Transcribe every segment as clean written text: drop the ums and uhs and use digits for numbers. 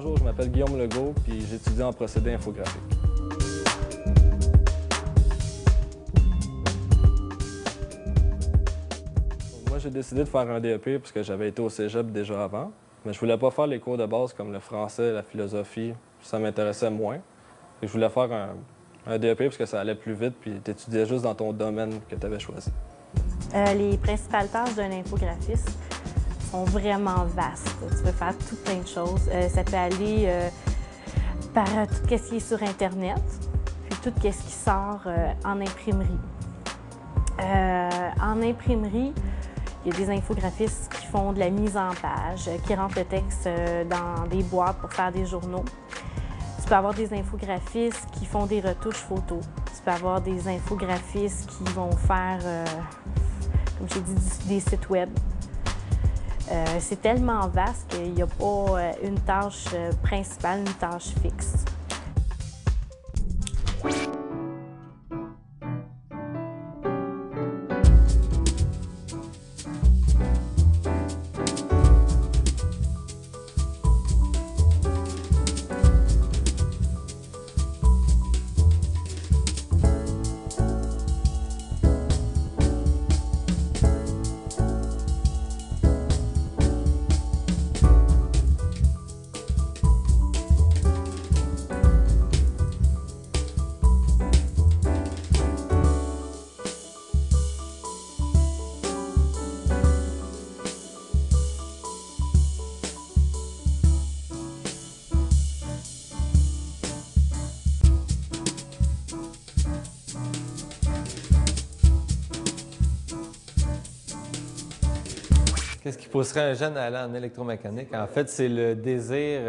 Bonjour, je m'appelle Guillaume Legault puis j'étudie en procédé infographique. Moi, j'ai décidé de faire un DEP parce que j'avais été au cégep déjà avant, mais je voulais pas faire les cours de base comme le français, la philosophie, ça m'intéressait moins. Et je voulais faire un DEP parce que ça allait plus vite puis tu étudiais juste dans ton domaine que tu avais choisi. Les principales tâches d'un infographiste sont vraiment vastes. Tu peux faire tout plein de choses. Ça peut aller par tout ce qui est sur Internet, puis tout ce qui sort en imprimerie. En imprimerie, il y a des infographistes qui font de la mise en page, qui rentrent le texte dans des boîtes pour faire des journaux. Tu peux avoir des infographistes qui font des retouches photos. Tu peux avoir des infographistes qui vont faire, comme j'ai dit, des sites web. C'est tellement vaste qu'il n'y a pas une tâche principale, une tâche fixe. Qu'est-ce qui pousserait un jeune à aller en électromécanique? En fait, c'est le désir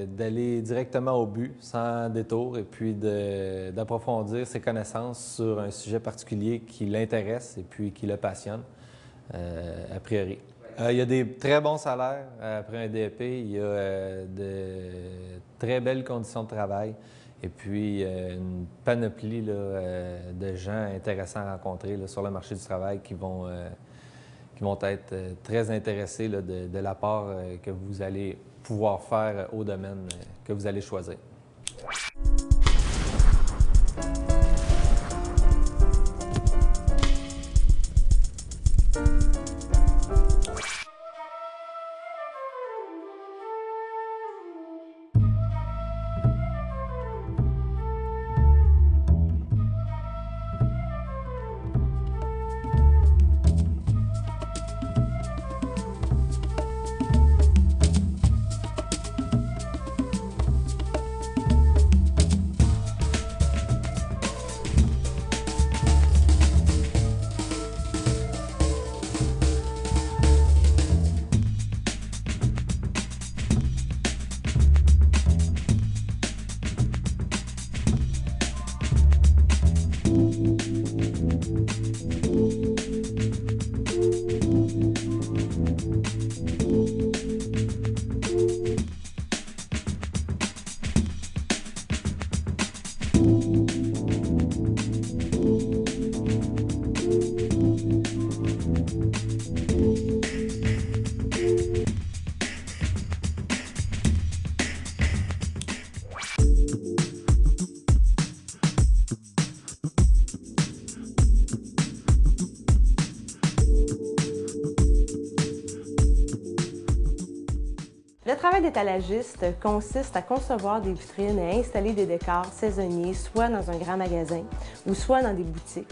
d'aller directement au but, sans détour, et puis d'approfondir ses connaissances sur un sujet particulier qui l'intéresse et puis qui le passionne, a priori. Il y a des très bons salaires après un DEP, il y a de très belles conditions de travail, et puis une panoplie là, de gens intéressants à rencontrer là, sur le marché du travail qui vont être très intéressés là, de l'apport que vous allez pouvoir faire au domaine que vous allez choisir. Le travail d'étalagiste consiste à concevoir des vitrines et installer des décors saisonniers, soit dans un grand magasin ou soit dans des boutiques.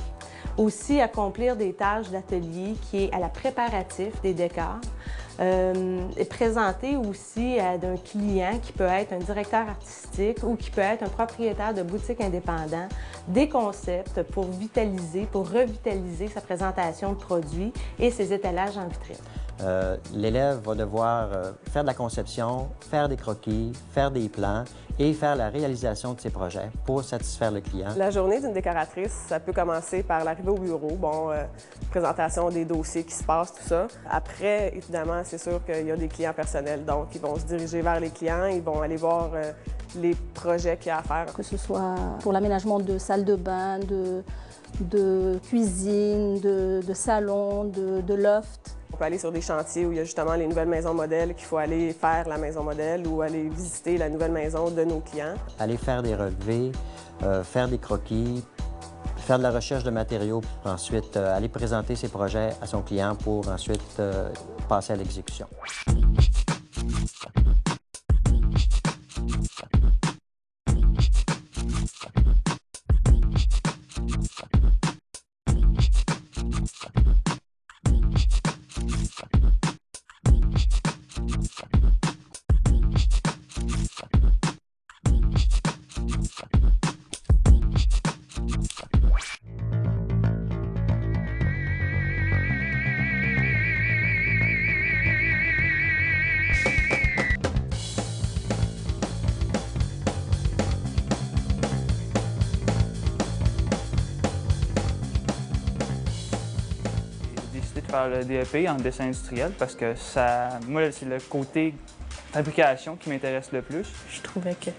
Aussi, accomplir des tâches d'atelier qui est à la préparatif des décors. Et présenter aussi à un client qui peut être un directeur artistique ou qui peut être un propriétaire de boutique indépendant des concepts pour revitaliser sa présentation de produits et ses étalages en vitrine. L'élève va devoir faire de la conception, faire des croquis, faire des plans et faire la réalisation de ses projets pour satisfaire le client. La journée d'une décoratrice, ça peut commencer par l'arrivée au bureau, présentation des dossiers qui se passent, tout ça. Après, évidemment, c'est sûr qu'il y a des clients personnels, donc ils vont se diriger vers les clients, ils vont aller voir les projets qu'il y a à faire. Que ce soit pour l'aménagement de salles de bain, de cuisine, de salon, de loft. On peut aller sur des chantiers où il y a justement les nouvelles maisons modèles, qu'il faut aller faire la maison modèle ou aller visiter la nouvelle maison de nos clients. Aller faire des relevés, faire des croquis, faire de la recherche de matériaux, puis ensuite aller présenter ses projets à son client pour ensuite passer à l'exécution. J'ai décidé de faire le DEP en dessin industriel parce que moi, c'est le côté fabrication qui m'intéresse le plus. Je trouvais que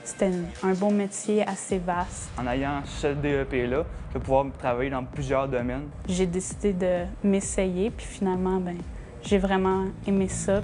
c'était un bon métier assez vaste. En ayant ce DEP-là, je vais pouvoir travailler dans plusieurs domaines. J'ai décidé de m'essayer, puis finalement, j'ai vraiment aimé ça.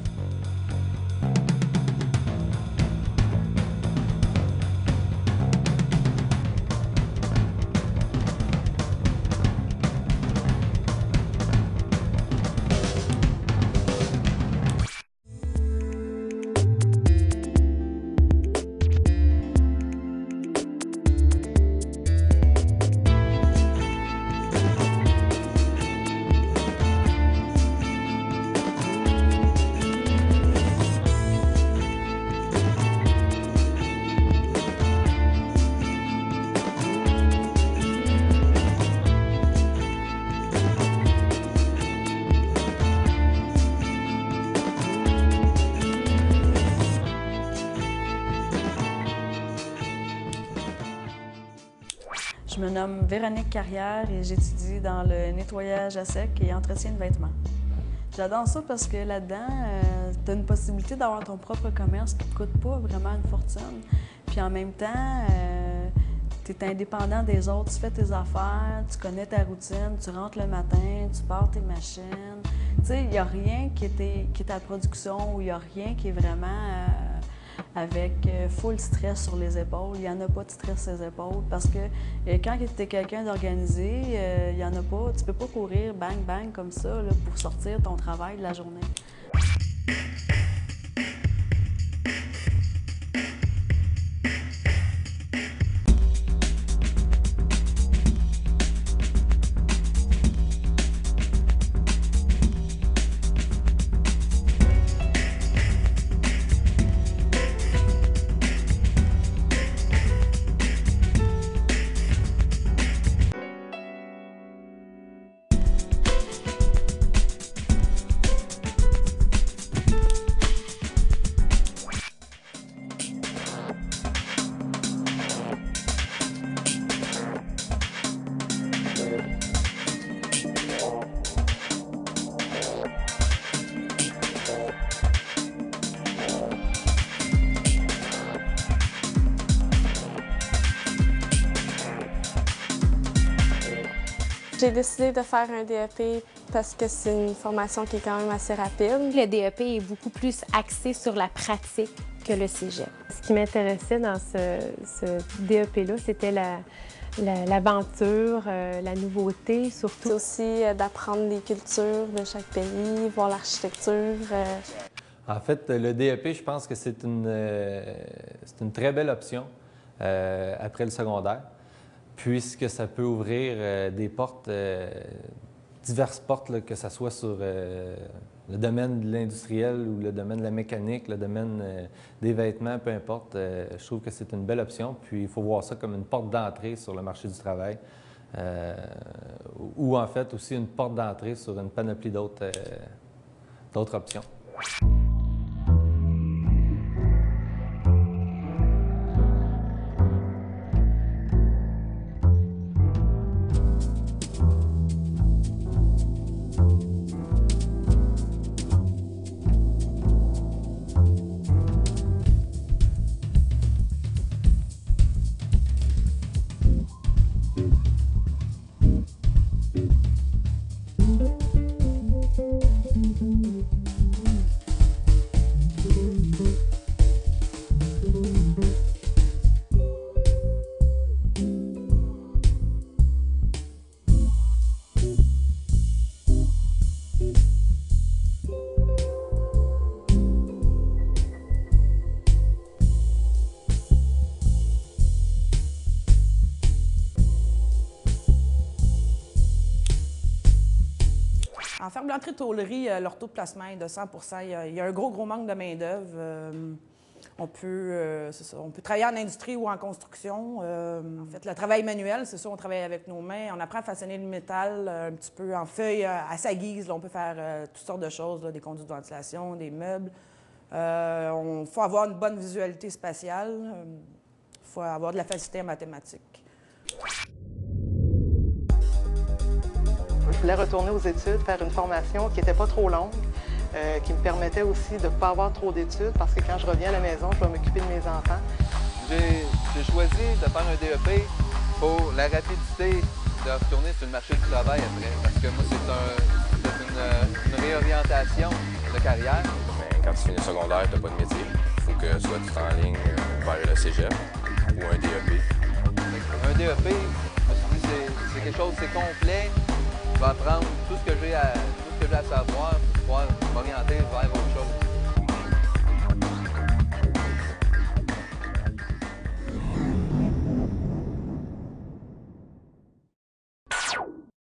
Je me nomme Véronique Carrière et j'étudie dans le nettoyage à sec et entretien de vêtements. J'adore ça parce que là-dedans, tu as une possibilité d'avoir ton propre commerce qui ne te coûte pas vraiment une fortune. Puis en même temps, tu es indépendant des autres, tu fais tes affaires, tu connais ta routine, tu rentres le matin, tu pars tes machines. Tu sais, il n'y a rien qui est à production ou il n'y a rien qui est vraiment avec full stress sur les épaules. Il n'y en a pas de stress sur les épaules parce que quand tu es quelqu'un d'organisé, il n'y en a pas. Tu peux pas courir bang bang comme ça là, pour sortir ton travail de la journée. J'ai décidé de faire un DEP parce que c'est une formation qui est quand même assez rapide. Le DEP est beaucoup plus axé sur la pratique que le cégep. Ce qui m'intéressait dans ce DEP-là, c'était l'aventure, la nouveauté surtout. C'est aussi d'apprendre les cultures de chaque pays, voir l'architecture. En fait, le DEP, je pense que c'est une très belle option après le secondaire, puisque ça peut ouvrir des portes, diverses portes, là, que ce soit sur le domaine de l'industriel ou le domaine de la mécanique, le domaine des vêtements, peu importe. Je trouve que c'est une belle option, puis il faut voir ça comme une porte d'entrée sur le marché du travail, ou en fait aussi une porte d'entrée sur une panoplie d'autres options. En ferblanterie tôlerie, leur taux de placement est de 100 Il y a un gros manque de main-d'œuvre. On peut travailler en industrie ou en construction. En fait, le travail manuel, c'est ça, on travaille avec nos mains. On apprend à façonner le métal un petit peu en feuille, à sa guise. Là, on peut faire toutes sortes de choses, là, des conduits de ventilation, des meubles. Il faut avoir une bonne visualité spatiale. Il faut avoir de la facilité en mathématiques. Je voulais retourner aux études, faire une formation qui n'était pas trop longue, qui me permettait aussi de ne pas avoir trop d'études, parce que quand je reviens à la maison, je vais m'occuper de mes enfants. J'ai choisi de faire un DEP pour la rapidité de retourner sur le marché du travail après, parce que moi, c'est une réorientation de carrière. Mais quand tu finis le secondaire, tu n'as pas de métier. Il faut que soit tu t'enlignes vers le cégep ou un DEP. Un DEP, c'est quelque chose, c'est complet. Je vais apprendre tout ce que j'ai à savoir pour pouvoir m'orienter vers